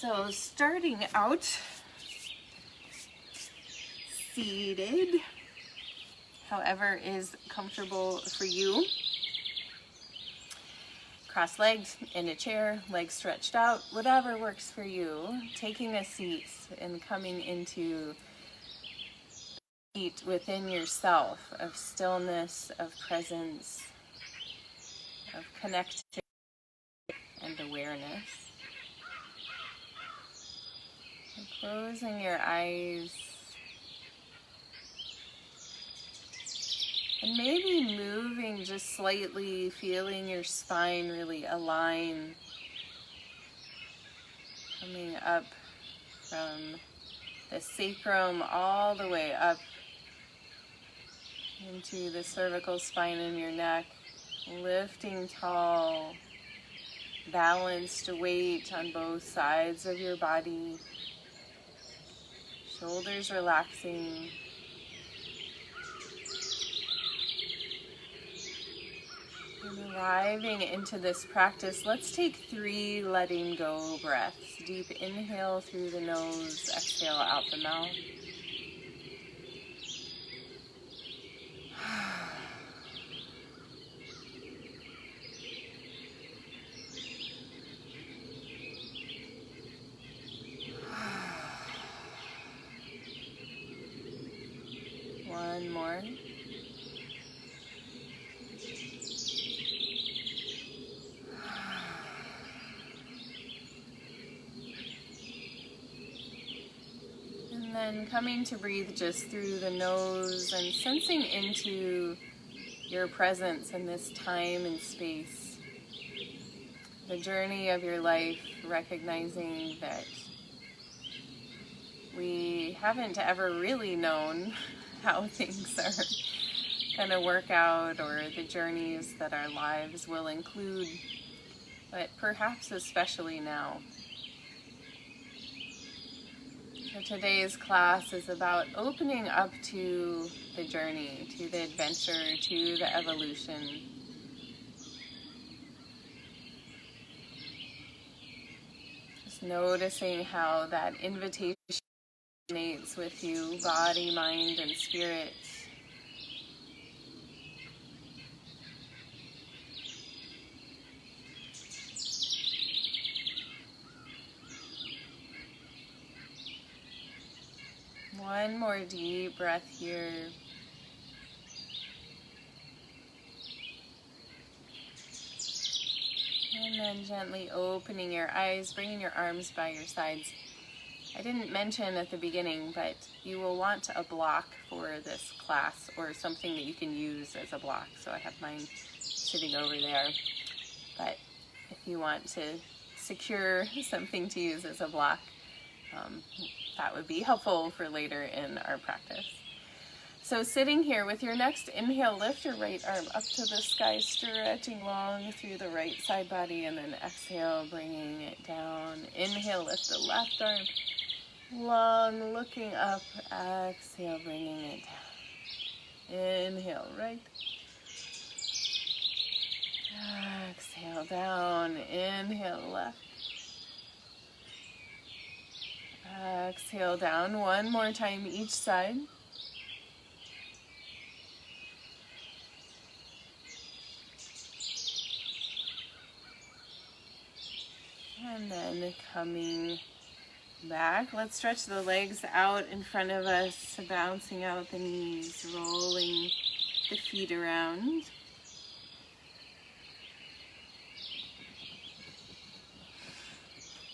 So starting out seated, however is comfortable for you. Cross-legged in a chair, legs stretched out, whatever works for you. Taking a seat and coming into seat within yourself of stillness, of presence, of connectivity and awareness. And closing your eyes. And maybe moving just slightly, feeling your spine really align. Coming up from the sacrum all the way up into the cervical spine in your neck. Lifting tall, balanced weight on both sides of your body. Shoulders relaxing. And arriving into this practice, let's take 3 letting go breaths. Deep inhale through the nose, exhale out the mouth. One more. And then coming to breathe just through the nose and sensing into your presence in this time and space. The journey of your life, recognizing that we haven't ever really known how things are going to work out or the journeys that our lives will include, but perhaps especially now. So today's class is about opening up to the journey, to the adventure, to the evolution. Just noticing how that invitation resonates with you, body, mind, and spirit. One more deep breath here. And then gently opening your eyes, bringing your arms by your sides. I didn't mention at the beginning, but you will want a block for this class or something that you can use as a block. So I have mine sitting over there. But if you want to secure something to use as a block, that would be helpful for later in our practice. So sitting here with your next inhale, lift your right arm up to the sky, stretching long through the right side body, and then exhale, bringing it down. Inhale, lift the left arm, long, looking up. Exhale, bringing it down. Inhale, right. Exhale, down. Inhale, left. Exhale, down. One more time each side. And then coming back, let's stretch the legs out in front of us, bouncing out the knees, rolling the feet around.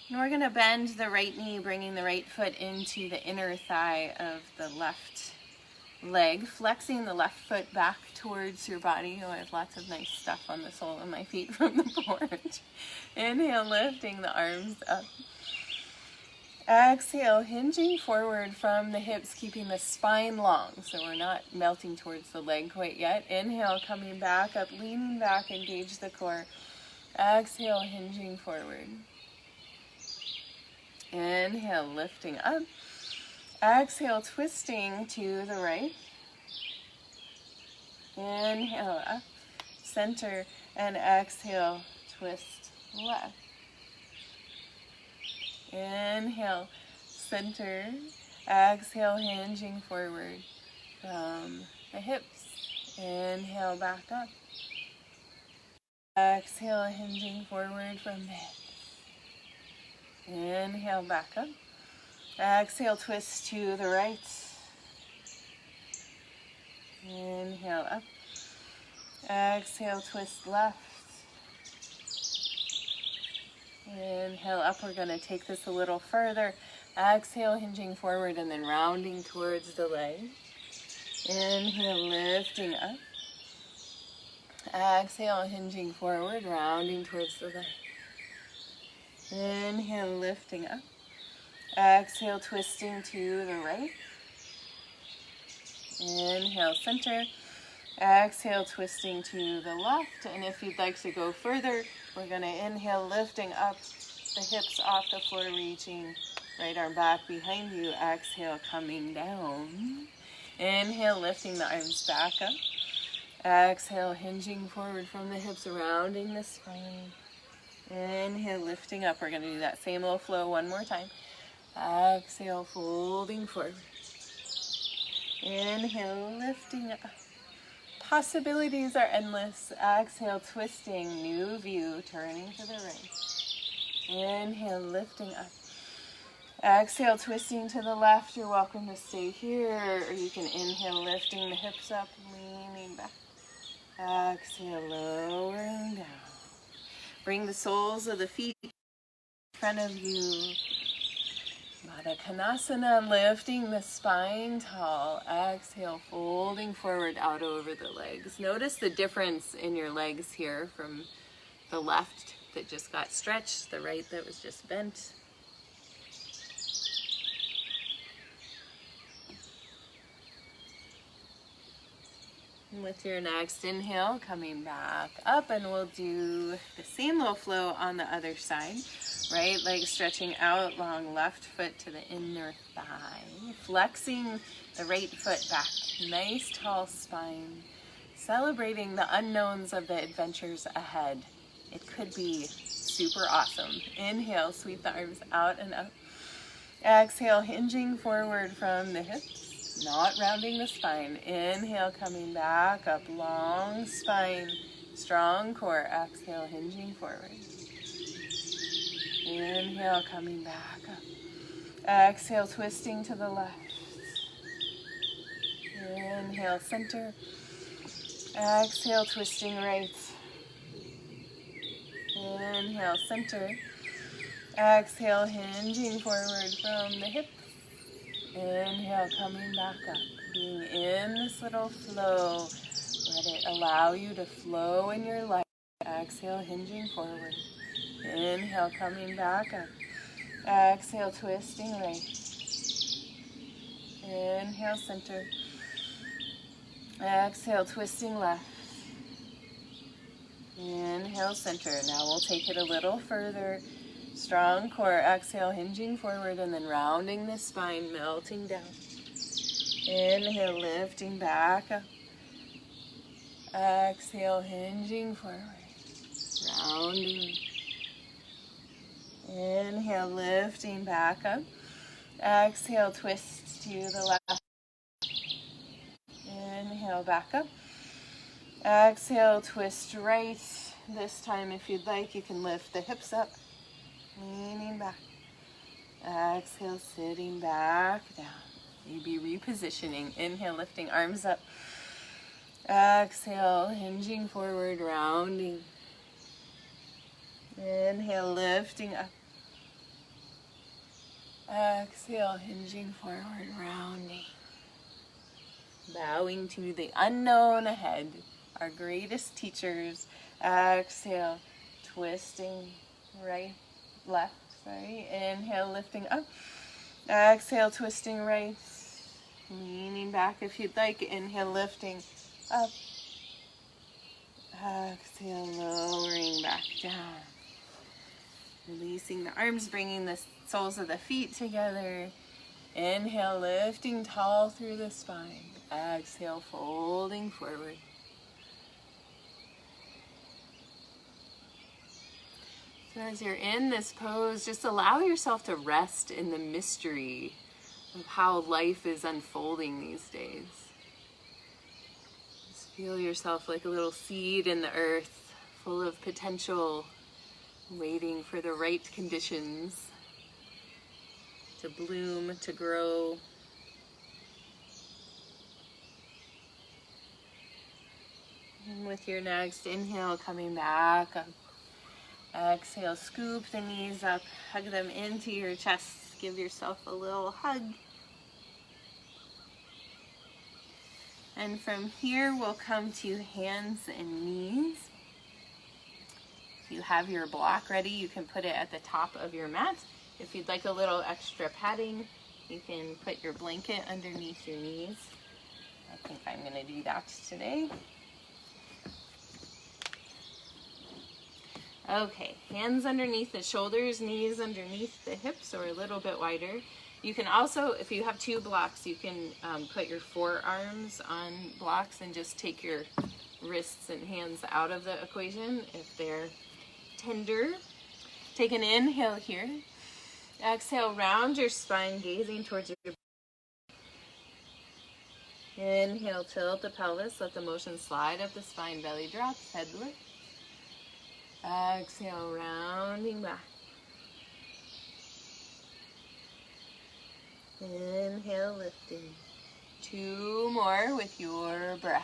And we're going to bend the right knee, bringing the right foot into the inner thigh of the left leg, flexing the left foot back towards your body. Oh, I have lots of nice stuff on the sole of my feet from the porch. Inhale, lifting the arms up. Exhale, hinging forward from the hips, keeping the spine long, so we're not melting towards the leg quite yet. Inhale, coming back up, leaning back, engage the core. Exhale, hinging forward. Inhale, lifting up. Exhale, twisting to the right. Inhale, up, center, and exhale, twist left. Inhale, center. Exhale, hinging forward from the hips. Inhale, back up. Exhale, hinging forward from the hips. Inhale, back up. Exhale, twist to the right. Inhale, up. Exhale, twist left. Inhale, up. We're going to take this a little further. Exhale, hinging forward and then rounding towards the leg. Inhale, lifting up. Exhale, hinging forward, rounding towards the leg. Inhale, lifting up. Exhale, twisting to the right. Inhale, center. Exhale, twisting to the left. And if you'd like to go further, we're going to inhale, lifting up the hips off the floor, reaching right arm back behind you. Exhale, coming down. Inhale, lifting the arms back up. Exhale, hinging forward from the hips, rounding the spine. Inhale, lifting up. We're going to do that same little flow one more time. Exhale, folding forward. Inhale, lifting up. Possibilities are endless. Exhale, twisting, new view, turning to the right. Inhale, lifting up. Exhale, twisting to the left. You're welcome to stay here, or you can inhale, lifting the hips up, leaning back. Exhale, lowering down. Bring the soles of the feet in front of you. Baddha Konasana, lifting the spine tall. Exhale, folding forward out over the legs. Notice the difference in your legs here from the left that just got stretched, the right that was just bent. And with your next inhale, coming back up, and we'll do the same little flow on the other side. Right leg stretching out, long left foot to the inner thigh. Flexing the right foot back. Nice tall spine. Celebrating the unknowns of the adventures ahead. It could be super awesome. Inhale, sweep the arms out and up. Exhale, hinging forward from the hips. Not rounding the spine. Inhale, coming back up. Long spine. Strong core. Exhale, hinging forward. Inhale, coming back up. Exhale, twisting to the left. Inhale, center. Exhale, twisting right. Inhale, center. Exhale, hinging forward from the hips. Inhale, coming back up. Being in this little flow. Let it allow you to flow in your life. Exhale, hinging forward. Inhale, coming back up. Exhale, twisting right. Inhale, center. Exhale, twisting left. Inhale, center. Now we'll take it a little further. Strong core. Exhale, hinging forward and then rounding the spine, melting down. Inhale, lifting back up. Exhale, hinging forward. Rounding. Inhale, lifting back up. Exhale, twist to the left. Inhale, back up. Exhale, twist right. This time, if you'd like, you can lift the hips up. Leaning back. Exhale, sitting back down. Maybe repositioning. Inhale, lifting arms up. Exhale, hinging forward, rounding. Inhale, lifting up. Exhale, hinging forward, rounding. Bowing to the unknown ahead, our greatest teachers. Exhale, twisting right, left, sorry. Inhale, lifting up. Exhale, twisting right. Leaning back if you'd like. Inhale, lifting up. Exhale, lowering back down. Releasing the arms, bringing the soles of the feet together. Inhale, lifting tall through the spine. Exhale, folding forward. So as you're in this pose, just allow yourself to rest in the mystery of how life is unfolding these days. Just feel yourself like a little seed in the earth, full of potential, waiting for the right conditions to bloom, to grow. And with your next inhale, coming back up. Exhale, scoop the knees up, hug them into your chest. Give yourself a little hug. And from here, we'll come to hands and knees. If you have your block ready, you can put it at the top of your mat. If you'd like a little extra padding, you can put your blanket underneath your knees. I think I'm going to do that today. Okay, hands underneath the shoulders, knees underneath the hips or a little bit wider. You can also, if you have two blocks, you can put your forearms on blocks and just take your wrists and hands out of the equation if they're tender. Take an inhale here. Exhale, round your spine, gazing towards your inhale, tilt the pelvis, let the motion slide up the spine, belly drops, head lift. Exhale, rounding back. Inhale, lifting. Two more with your breath.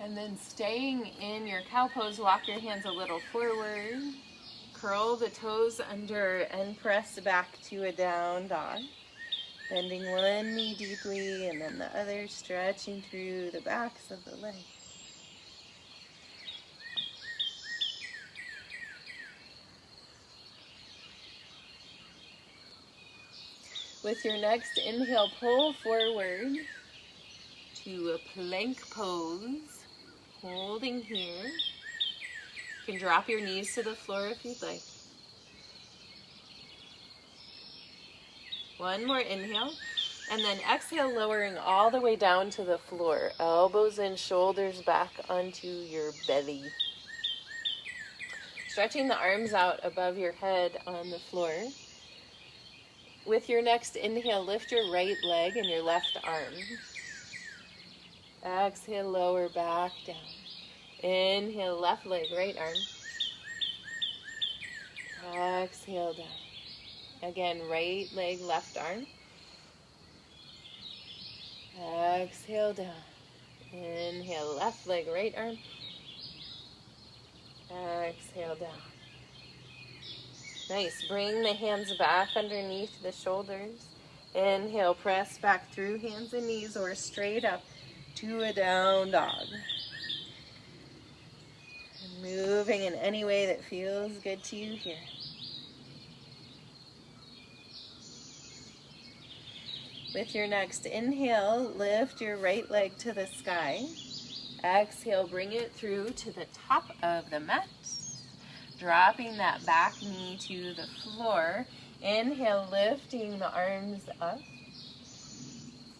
And then staying in your cow pose, walk your hands a little forward. Curl the toes under and press back to a down dog. Bending one knee deeply and then the other, stretching through the backs of the legs. With your next inhale, pull forward to a plank pose. Holding here. You can drop your knees to the floor if you'd like. One more inhale. And then exhale, lowering all the way down to the floor. Elbows in, shoulders back onto your belly. Stretching the arms out above your head on the floor. With your next inhale, lift your right leg and your left arm. Exhale, lower back down. Inhale, left leg, right arm. Exhale, down. Again, right leg, left arm. Exhale, down. Inhale, left leg, right arm. Exhale, down. Nice. Bring the hands back underneath the shoulders. Inhale, press back through hands and knees or straight up to a down dog. And moving in any way that feels good to you here. With your next inhale, lift your right leg to the sky. Exhale, bring it through to the top of the mat. Dropping that back knee to the floor. Inhale, lifting the arms up.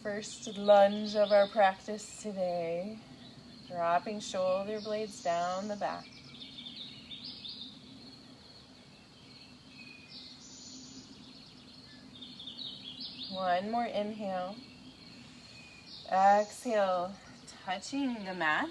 First lunge of our practice today. Dropping shoulder blades down the back. One more inhale. Exhale, touching the mat.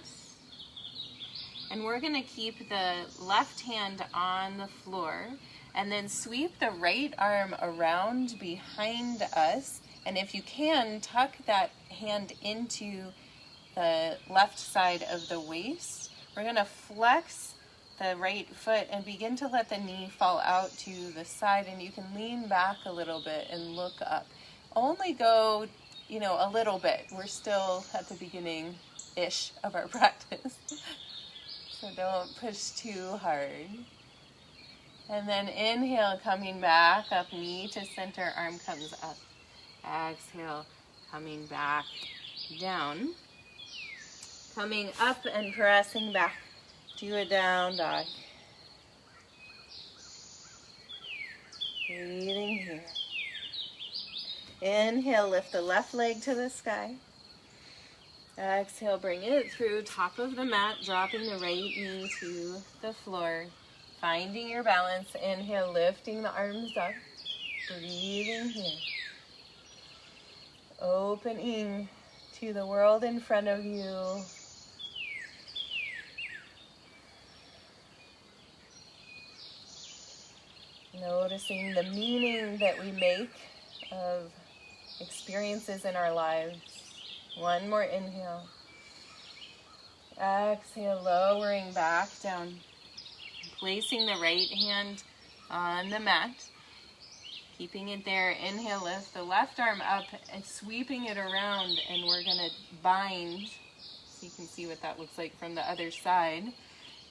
And we're going to keep the left hand on the floor and then sweep the right arm around behind us. And if you can, tuck that hand into the left side of the waist. We're going to flex the right foot and begin to let the knee fall out to the side, and you can lean back a little bit and look up. Only go, a little bit. We're still at the beginning-ish of our practice. So don't push too hard. And then inhale, coming back up, knee to center, arm comes up. Exhale, coming back down. Coming up and pressing back to a down dog. Breathing here. Inhale, lift the left leg to the sky. Exhale, bring it through top of the mat, dropping the right knee to the floor. Finding your balance. Inhale, lifting the arms up. Breathing here. Opening to the world in front of you. Noticing the meaning that we make of experiences in our lives. One more inhale. Exhale, lowering back down. Placing the right hand on the mat. Keeping it there. Inhale, lift the left arm up and sweeping it around, and we're going to bind, so you can see what that looks like from the other side,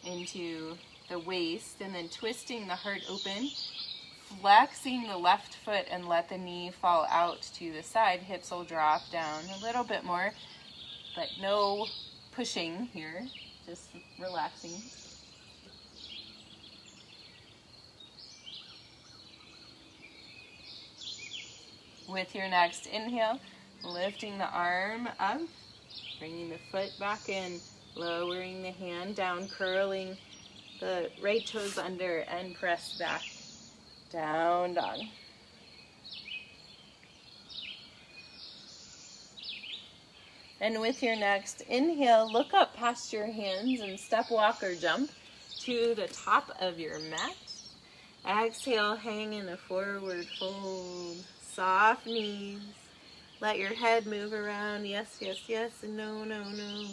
into the waist, and then twisting the heart open, flexing the left foot and let the knee fall out to the side. Hips will drop down a little bit more, but no pushing here, just relaxing. With your next inhale, lifting the arm up, bringing the foot back in, lowering the hand down, curling the right toes under, and press back. Down dog. And with your next inhale, look up past your hands and step, walk, or jump to the top of your mat. Exhale, hang in a forward fold. Soft knees. Let your head move around. Yes, yes, yes, and no, no, no.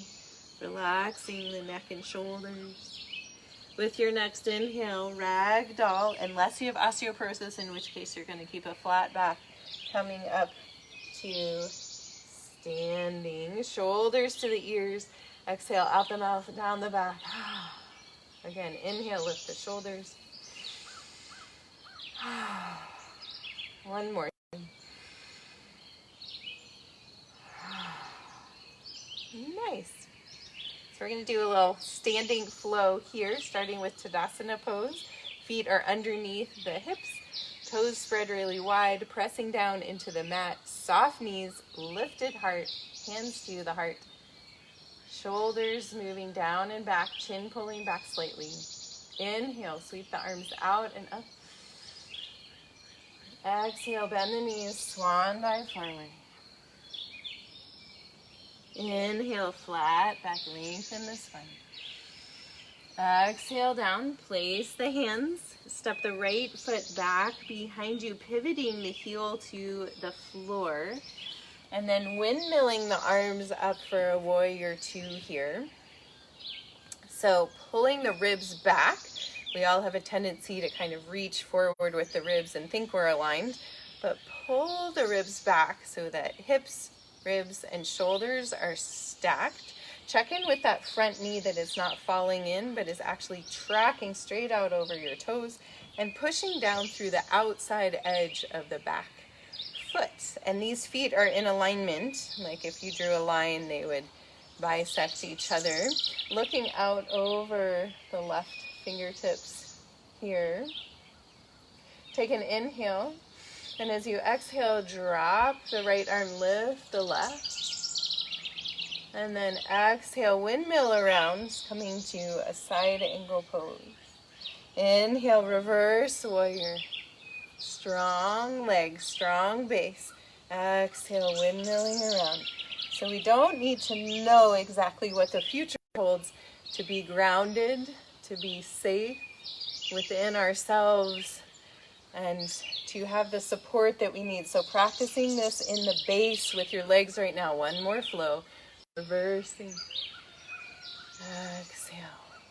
Relaxing the neck and shoulders. With your next inhale, ragdoll, unless you have osteoporosis, in which case you're going to keep a flat back. Coming up to standing. Shoulders to the ears. Exhale, out the mouth, down the back. Again, inhale, lift the shoulders. One more. Nice. So we're going to do a little standing flow here, starting with Tadasana pose. Feet are underneath the hips, toes spread really wide, pressing down into the mat. Soft knees, lifted heart, hands to the heart. Shoulders moving down and back, chin pulling back slightly. Inhale, sweep the arms out and up. Exhale, bend the knees, swan dive forward. Inhale, flat back, lengthen the spine. Exhale down, place the hands, step the right foot back behind you, pivoting the heel to the floor, and then windmilling the arms up for a warrior two here. So pulling the ribs back. We all have a tendency to kind of reach forward with the ribs and think we're aligned, but pull the ribs back so that hips, ribs, and shoulders are stacked. Check in with that front knee that is not falling in, but is actually tracking straight out over your toes and pushing down through the outside edge of the back foot. And these feet are in alignment. Like if you drew a line, they would bisect each other. Looking out over the left fingertips here. Take an inhale, and as you exhale, drop the right arm, lift the left, and then exhale, windmill around, coming to a side angle pose. Inhale, reverse warrior. Strong legs, strong base. Exhale, windmilling around. So we don't need to know exactly what the future holds to be grounded, to be safe within ourselves, and to have the support that we need. So practicing this in the base with your legs right now. One more flow. Reversing. Exhale.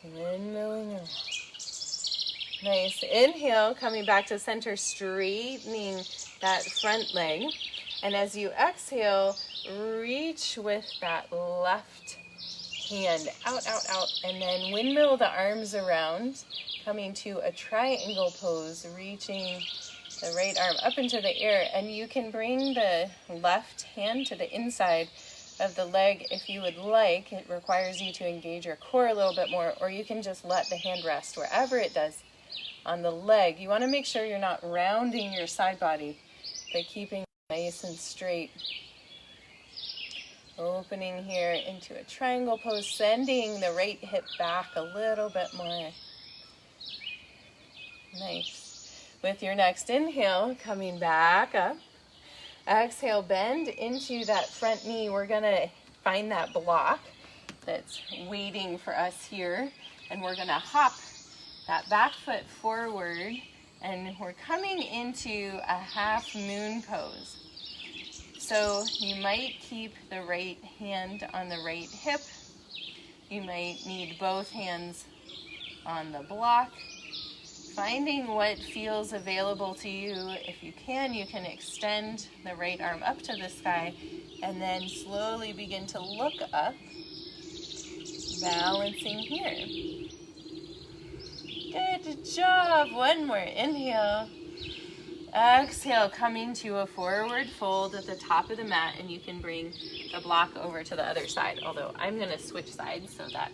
Windmilling around. Nice. Inhale, coming back to center, straightening that front leg. And as you exhale, reach with that left hand out, out, out, and then windmill the arms around, coming to a triangle pose, reaching the right arm up into the air, and you can bring the left hand to the inside of the leg if you would like. It requires you to engage your core a little bit more, or you can just let the hand rest wherever it does on the leg. You want to make sure you're not rounding your side body, but keeping it nice and straight. Opening here into a triangle pose, sending the right hip back a little bit more. Nice. With your next inhale, coming back up. Exhale, bend into that front knee. We're going to find that block that's waiting for us here, and we're going to hop that back foot forward, and we're coming into a half moon pose. So you might keep the right hand on the right hip. You might need both hands on the block. Finding what feels available to you. If you can extend the right arm up to the sky and then slowly begin to look up, balancing here. Good job. One more inhale. Exhale, coming to a forward fold at the top of the mat, and you can bring the block over to the other side, although I'm going to switch sides so that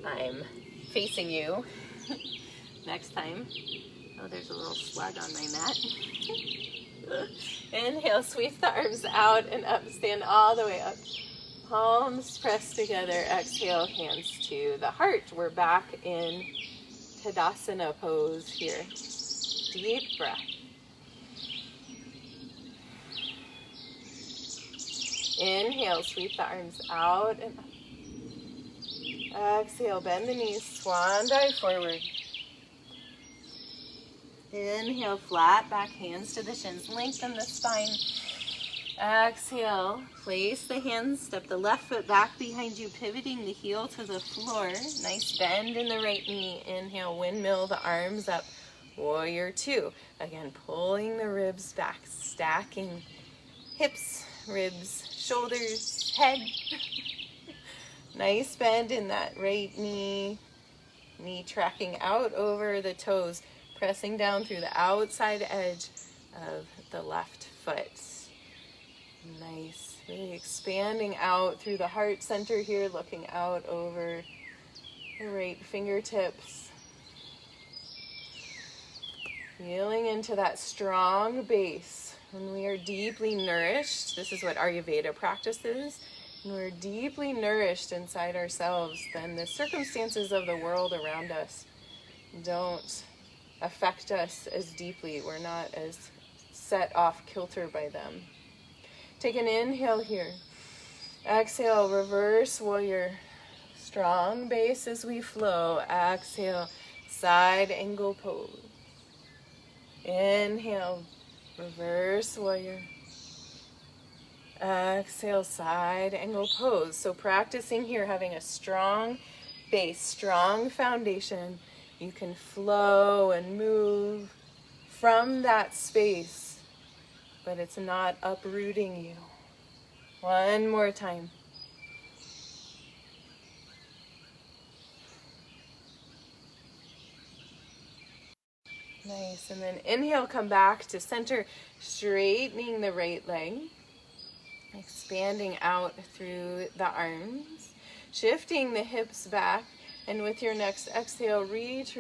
I'm facing you next time. Oh, there's a little slug on my mat. Inhale, sweep the arms out and up, stand all the way up. Palms pressed together. Exhale, hands to the heart. We're back in Tadasana pose here. Deep breath. Inhale, sweep the arms out and up. Exhale, bend the knees, swan dive forward. Inhale, flat back, hands to the shins, lengthen the spine. Exhale, place the hands, step the left foot back behind you, pivoting the heel to the floor. Nice bend in the right knee. Inhale, windmill the arms up. Warrior two. Again, pulling the ribs back, stacking hips, ribs, shoulders, head. Nice bend in that right knee. Knee tracking out over the toes, pressing down through the outside edge of the left foot. Nice. Really expanding out through the heart center here, looking out over the right fingertips. Feeling into that strong base. When we are deeply nourished, this is what Ayurveda practices. When we're deeply nourished inside ourselves, then the circumstances of the world around us don't affect us as deeply. We're not as set off kilter by them. Take an inhale here. Exhale, reverse warrior. Strong base as we flow. Exhale, side angle pose. Inhale, reverse warrior. Exhale, side angle pose. So practicing here, having a strong base, strong foundation. You can flow and move from that space, but it's not uprooting you. One more time. Nice. And then inhale, come back to center, straightening the right leg. Expanding out through the arms. Shifting the hips back. And with your next exhale, reach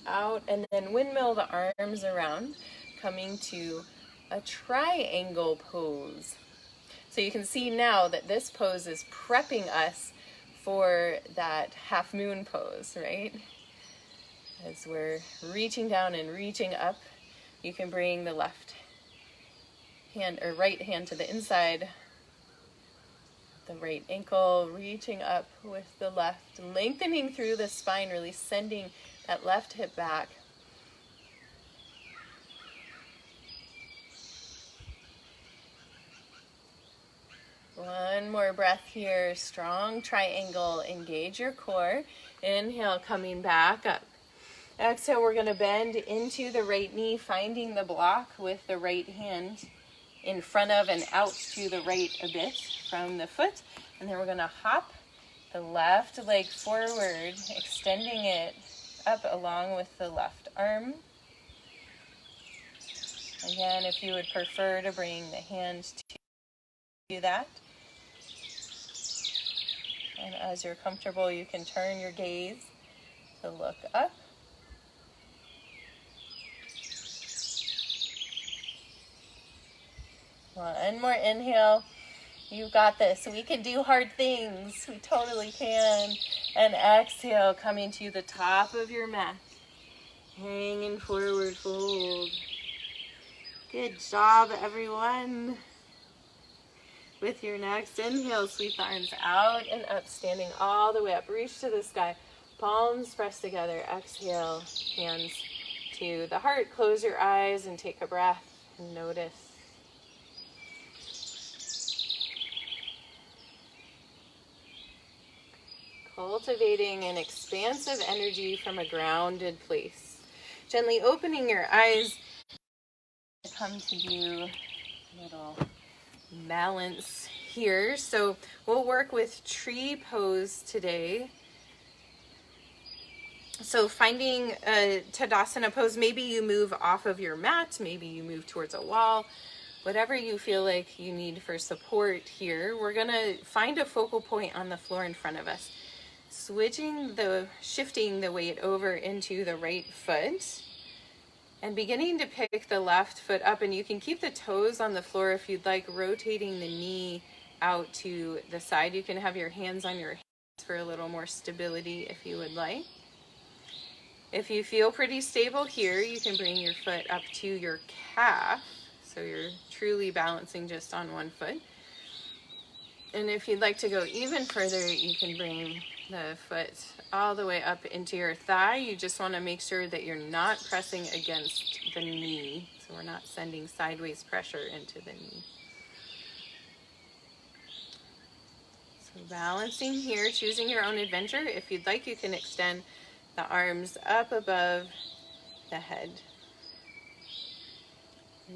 out. And then windmill the arms around. Coming to a triangle pose. So you can see now that this pose is prepping us for that half moon pose, right? As we're reaching down and reaching up, you can bring the left hand or right hand to the inside, the right ankle, reaching up with the left, lengthening through the spine, really sending that left hip back. One more breath here, strong triangle, engage your core. Inhale, coming back up. Exhale, we're going to bend into the right knee, finding the block with the right hand in front of and out to the right a bit from the foot. And then we're going to hop the left leg forward, extending it up along with the left arm. Again, if you would prefer to bring the hand to Do that. And as you're comfortable, you can turn your gaze to look up. One more inhale. You got this. We can do hard things. We totally can. And exhale, coming to the top of your mat. Hanging forward fold. Good job, everyone. With your next inhale, sweep the arms out and up, standing all the way up. Reach to the sky. Palms pressed together. Exhale, hands to the heart. Close your eyes and take a breath and notice. Cultivating an expansive energy from a grounded place. Gently opening your eyes. Come to you, little balance here. So we'll work with tree pose today. So finding a Tadasana pose, maybe you move off of your mat, maybe you move towards a wall, whatever you feel like you need for support here. We're gonna find a focal point on the floor in front of us. Shifting the weight over into the right foot and beginning to pick the left foot up, and you can keep the toes on the floor if you'd like, rotating the knee out to the side. You can have your hands on your hips for a little more stability if you would like. If you feel pretty stable here, you can bring your foot up to your calf, so you're truly balancing just on one foot. And if you'd like to go even further, you can bring the foot all the way up into your thigh. You just want to make sure that you're not pressing against the knee, so we're not sending sideways pressure into the knee. So balancing here, choosing your own adventure. If you'd like, you can extend the arms up above the head.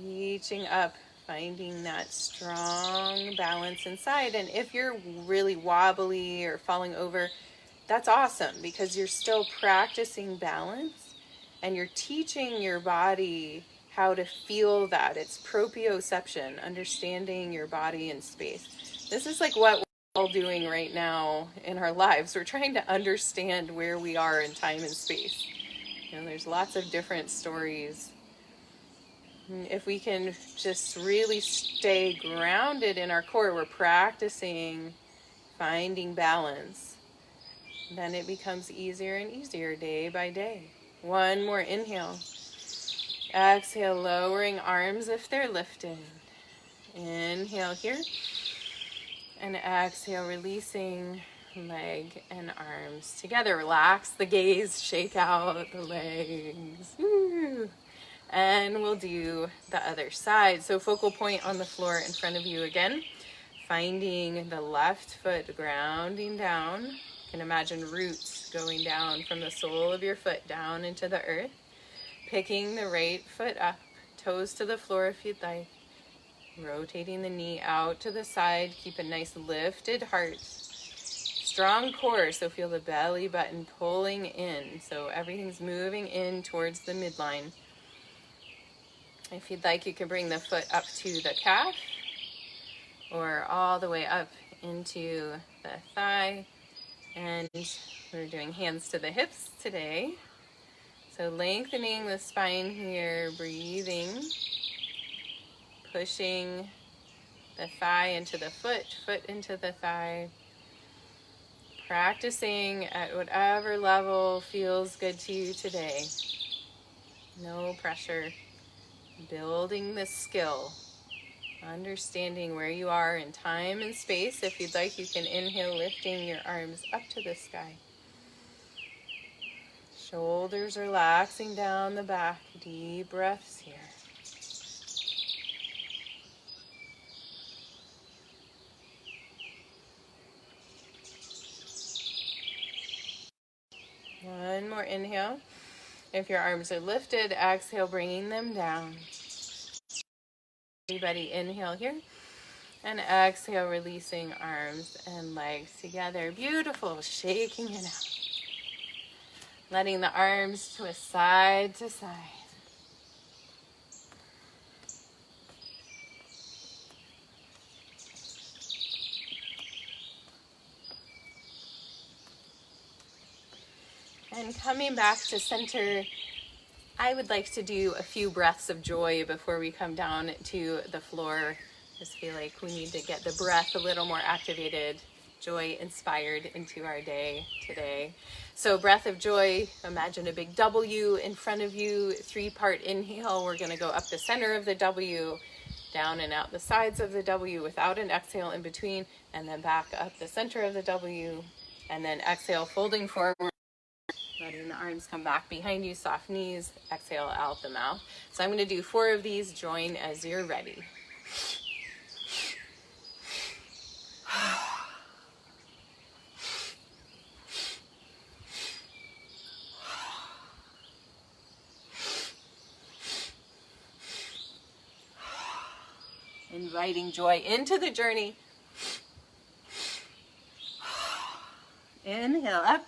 Reaching up, finding that strong balance inside. And if you're really wobbly or falling over, that's awesome, because you're still practicing balance and you're teaching your body how to feel that. It's proprioception, understanding your body in space. This is like what we're all doing right now in our lives. We're trying to understand where we are in time and space. You know, there's lots of different stories. If we can just really stay grounded in our core, we're practicing finding balance, then it becomes easier and easier day by day. One more inhale. Exhale, lowering arms if they're lifted. Inhale here. And exhale, releasing leg and arms together. Relax the gaze, shake out the legs. Woo. And we'll do the other side. So focal point on the floor in front of you again. Finding the left foot grounding down. You can imagine roots going down from the sole of your foot down into the earth. Picking the right foot up, toes to the floor if you'd like. Rotating the knee out to the side. Keep a nice lifted heart. Strong core, so feel the belly button pulling in. So everything's moving in towards the midline. If you'd like, you can bring the foot up to the calf or all the way up into the thigh. And we're doing hands to the hips today. So lengthening the spine here, breathing, pushing the thigh into the foot, foot into the thigh. Practicing at whatever level feels good to you today. No pressure. Building this skill, understanding where you are in time and space. If you'd like, you can inhale, lifting your arms up to the sky. Shoulders relaxing down the back. Deep breaths here. One more inhale. If your arms are lifted, exhale, bringing them down. Everybody inhale here. And exhale, releasing arms and legs together. Beautiful. Shaking it out. Letting the arms twist side to side. And coming back to center, I would like to do a few breaths of joy before we come down to the floor. Just feel like we need to get the breath a little more activated, joy inspired into our day today. So breath of joy, imagine a big W in front of you, 3-part inhale. We're going to go up the center of the W, down and out the sides of the W without an exhale in between, and then back up the center of the W, and then exhale, folding forward. Letting the arms come back behind you, soft knees, exhale out the mouth. So I'm going to do 4 of these. Join as you're ready. Inviting joy into the journey. Inhale up.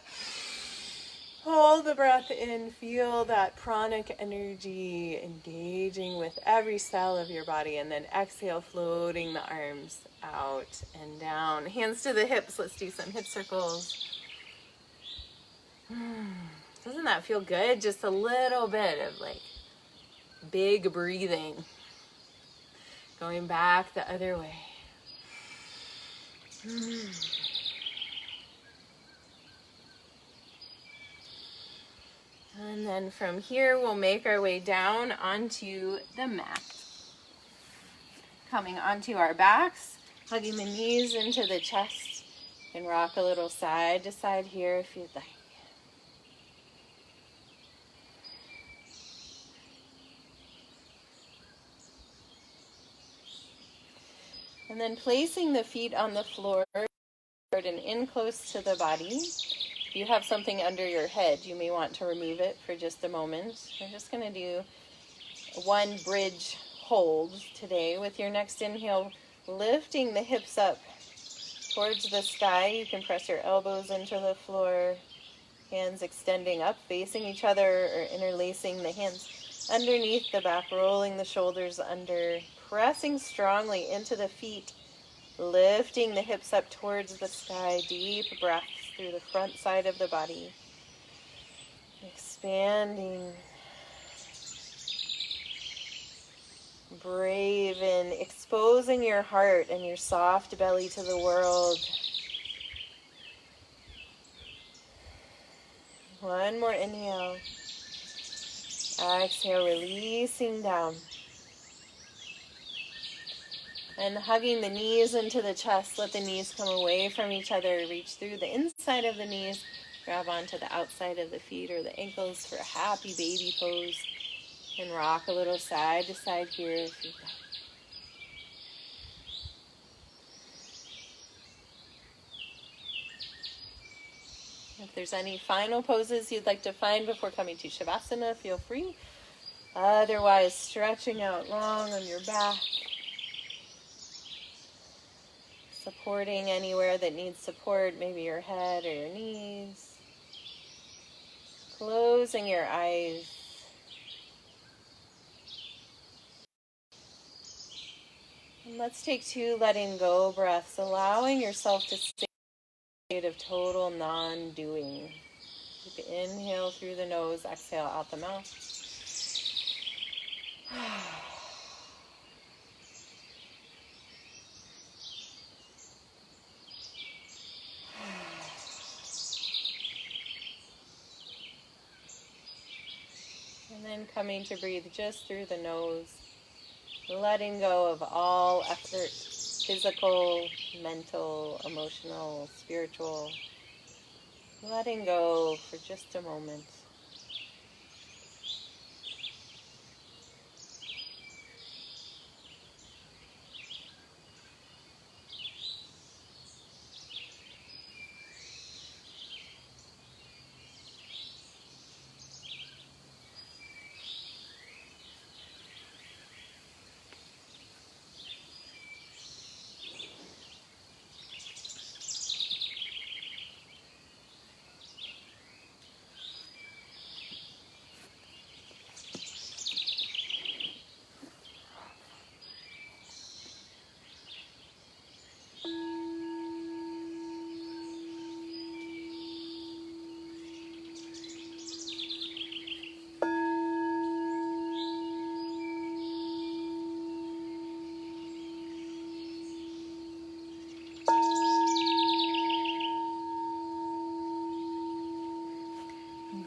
Hold the breath in, feel that pranic energy engaging with every cell of your body, and then exhale, floating the arms out and down. Hands to the hips, let's do some hip circles. Doesn't that feel good? Just a little bit of like big breathing. Going back the other way. And then from here, we'll make our way down onto the mat. Coming onto our backs, hugging the knees into the chest, and rock a little side to side here if you'd like. And then placing the feet on the floor and in close to the body. If you have something under your head, you may want to remove it for just a moment. We're just going to do 1 bridge hold today. With your next inhale, lifting the hips up towards the sky. You can press your elbows into the floor, hands extending up, facing each other, or interlacing the hands underneath the back, rolling the shoulders under, pressing strongly into the feet, lifting the hips up towards the sky. Deep breaths through the front side of the body. Expanding. Brave in exposing your heart and your soft belly to the world. 1 more inhale. Exhale, releasing down. And hugging the knees into the chest, let the knees come away from each other. Reach through the inside of the knees, grab onto the outside of the feet or the ankles for a happy baby pose. And rock a little side to side here if you'd like. If there's any final poses you'd like to find before coming to Shavasana, feel free. Otherwise, stretching out long on your back. Supporting anywhere that needs support, maybe your head or your knees. Closing your eyes. And let's take 2 letting go breaths, allowing yourself to stay in a state of total non-doing. Keep inhale through the nose, exhale out the mouth. And then coming to breathe just through the nose, letting go of all effort, physical, mental, emotional, spiritual. Letting go for just a moment.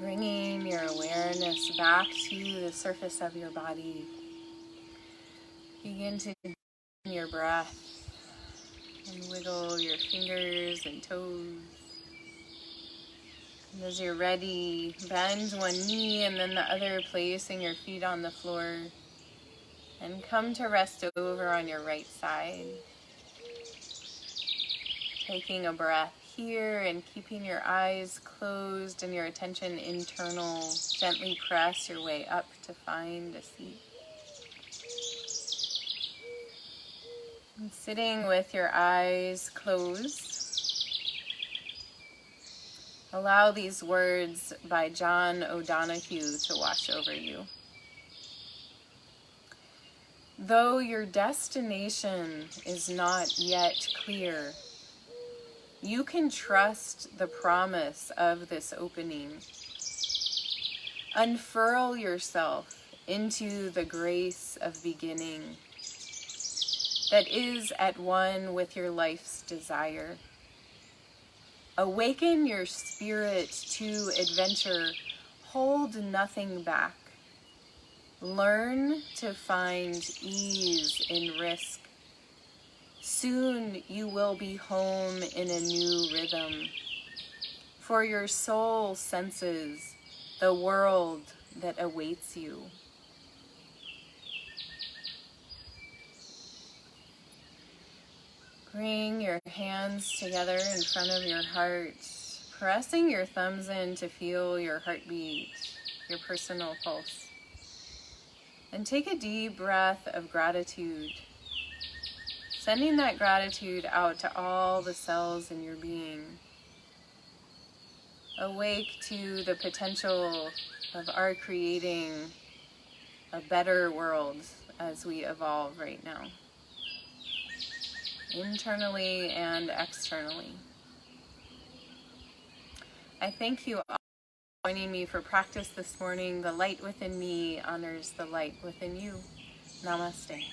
Bringing your awareness back to the surface of your body. Begin to deepen your breath and wiggle your fingers and toes. And as you're ready, bend one knee and then the other, placing your feet on the floor. And come to rest over on your right side. Taking a breath here and keeping your eyes closed and your attention internal. Gently press your way up to find a seat. And sitting with your eyes closed, allow these words by John O'Donohue to wash over you. Though your destination is not yet clear, you can trust the promise of this opening. Unfurl yourself into the grace of beginning that is at one with your life's desire. Awaken your spirit to adventure. Hold nothing back. Learn to find ease in risk. Soon you will be home in a new rhythm. For your soul senses the world that awaits you. Bring your hands together in front of your heart, pressing your thumbs in to feel your heartbeat, your personal pulse. And take a deep breath of gratitude, sending that gratitude out to all the cells in your being. Awake to the potential of our creating a better world as we evolve right now, internally and externally. I thank you all for joining me for practice this morning. The light within me honors the light within you. Namaste.